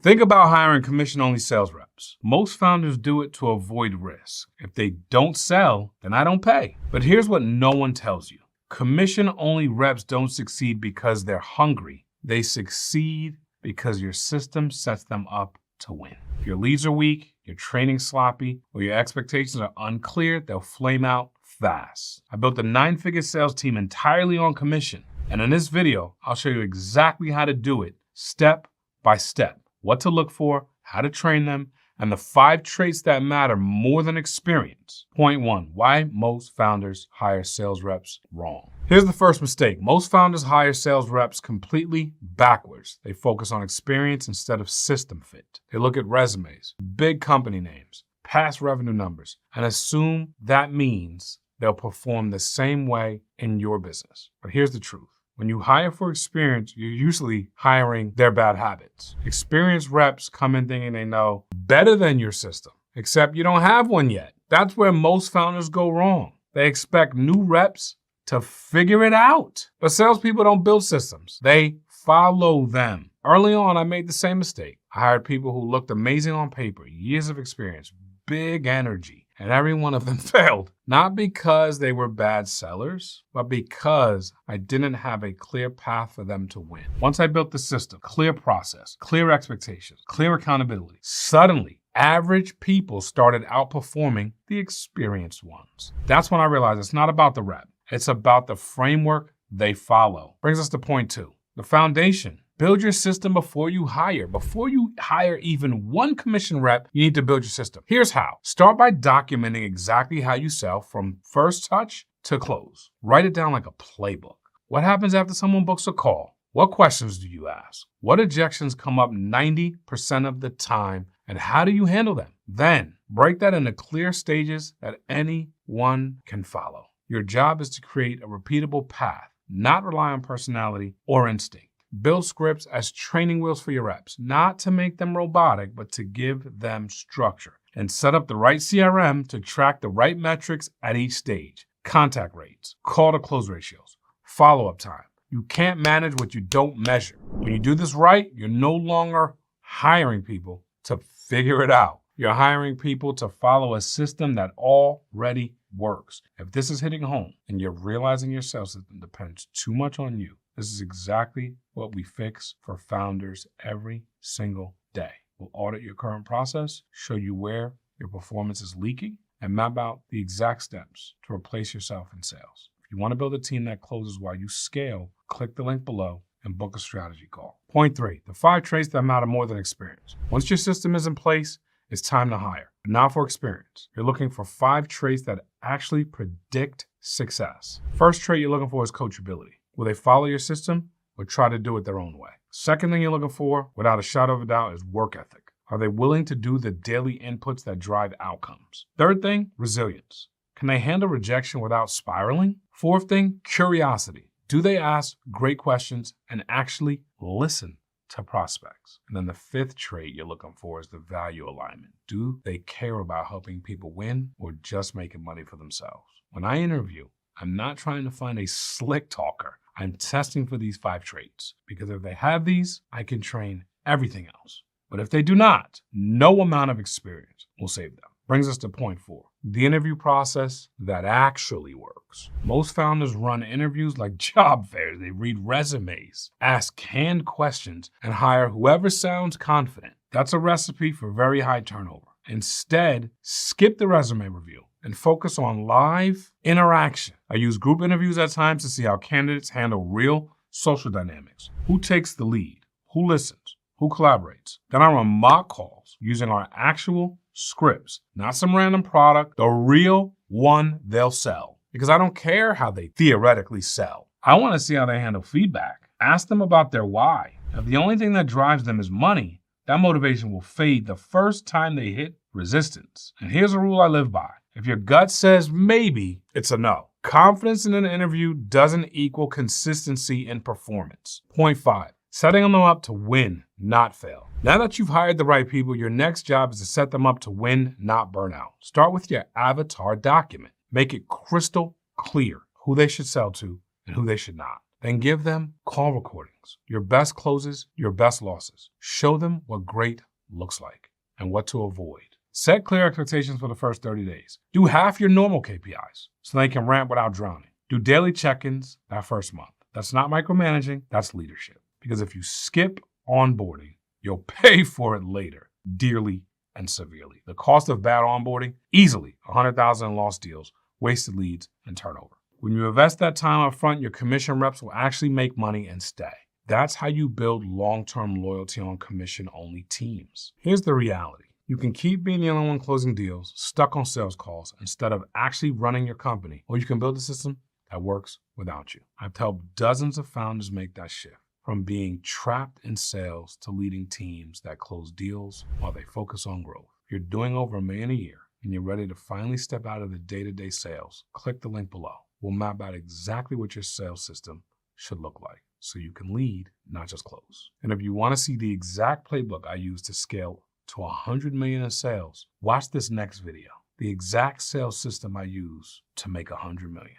Think about hiring commission-only sales reps. Most founders do it to avoid risk. If they don't sell, then I don't pay. But here's what no one tells you. Commission-only reps don't succeed because they're hungry. They succeed because your system sets them up to win. If your leads are weak, your training's sloppy, or your expectations are unclear, they'll flame out fast. I built a 9-figure sales team entirely on commission. And in this video, I'll show you exactly how to do it step by step, what to look for, how to train them, and the 5 traits that matter more than experience. Point 1, why most founders hire sales reps wrong. Here's the first mistake. Most founders hire sales reps completely backwards. They focus on experience instead of system fit. They look at resumes, big company names, past revenue numbers, and assume that means they'll perform the same way in your business. But here's the truth. When you hire for experience, you're usually hiring their bad habits. Experienced reps come in thinking they know better than your system, except you don't have one yet. That's where most founders go wrong. They expect new reps to figure it out. But salespeople don't build systems. They follow them. Early on, I made the same mistake. I hired people who looked amazing on paper, years of experience, big energy, and every one of them failed. Not because they were bad sellers, but because I didn't have a clear path for them to win. Once I built the system, clear process, clear expectations, clear accountability, suddenly average people started outperforming the experienced ones. That's when I realized it's not about the rep. It's about the framework they follow. Brings us to point 2, the foundation. Build your system before you hire. Before you hire even one commission rep, you need to build your system. Here's how. Start by documenting exactly how you sell from first touch to close. Write it down like a playbook. What happens after someone books a call? What questions do you ask? What objections come up 90% of the time, and how do you handle them? Then break that into clear stages that anyone can follow. Your job is to create a repeatable path, not rely on personality or instinct. Build scripts as training wheels for your reps, not to make them robotic, but to give them structure. And set up the right CRM to track the right metrics at each stage. Contact rates, call to close ratios, follow-up time. You can't manage what you don't measure. When you do this right, you're no longer hiring people to figure it out. You're hiring people to follow a system that already works. If this is hitting home and you're realizing your sales system depends too much on you, this is exactly what we fix for founders every single day. We'll audit your current process, show you where your performance is leaking, and map out the exact steps to replace yourself in sales. If you want to build a team that closes while you scale, click the link below and book a strategy call. Point 3, the 5 traits that matter more than experience. Once your system is in place, it's time to hire, but not for experience. You're looking for 5 traits that actually predict success. First trait you're looking for is coachability. Will they follow your system or try to do it their own way? Second thing you're looking for, without a shadow of a doubt, is work ethic. Are they willing to do the daily inputs that drive outcomes? Third thing, resilience. Can they handle rejection without spiraling? Fourth thing, curiosity. Do they ask great questions and actually listen to prospects? And then the 5th trait you're looking for is the value alignment. Do they care about helping people win or just making money for themselves? When I interview, I'm not trying to find a slick talker. I'm testing for these 5 traits because if they have these, I can train everything else. But if they do not, no amount of experience will save them. Brings us to point 4, the interview process that actually works. Most founders run interviews like job fairs. They read resumes, ask canned questions, and hire whoever sounds confident. That's a recipe for very high turnover. Instead, skip the resume review and focus on live interaction. I use group interviews at times to see how candidates handle real social dynamics. Who takes the lead? Who listens? Who collaborates? Then I run mock calls using our actual scripts, not some random product, the real one they'll sell. Because I don't care how they theoretically sell. I want to see how they handle feedback. Ask them about their why. If the only thing that drives them is money, that motivation will fade the first time they hit resistance. And here's a rule I live by. If your gut says maybe, it's a no. Confidence in an interview doesn't equal consistency in performance. Point 5, setting them up to win, not fail. Now that you've hired the right people, your next job is to set them up to win, not burn out. Start with your avatar document. Make it crystal clear who they should sell to and who they should not. Then give them call recordings, your best closes, your best losses. Show them what great looks like and what to avoid. Set clear expectations for the first 30 days. Do half your normal KPIs so they can ramp without drowning. Do daily check-ins that first month. That's not micromanaging, that's leadership. Because if you skip onboarding, you'll pay for it later, dearly and severely. The cost of bad onboarding, easily 100,000 in lost deals, wasted leads, and turnover. When you invest that time up front, your commission reps will actually make money and stay. That's how you build long-term loyalty on commission-only teams. Here's the reality. You can keep being the only one closing deals, stuck on sales calls, instead of actually running your company, or you can build a system that works without you. I've helped dozens of founders make that shift, from being trapped in sales to leading teams that close deals while they focus on growth. If you're doing over $1 million a year and you're ready to finally step out of the day-to-day sales, click the link below. We'll map out exactly what your sales system should look like so you can lead, not just close. And if you want to see the exact playbook I use to scale to 100 million in sales, watch this next video. The exact sales system I use to make 100 million.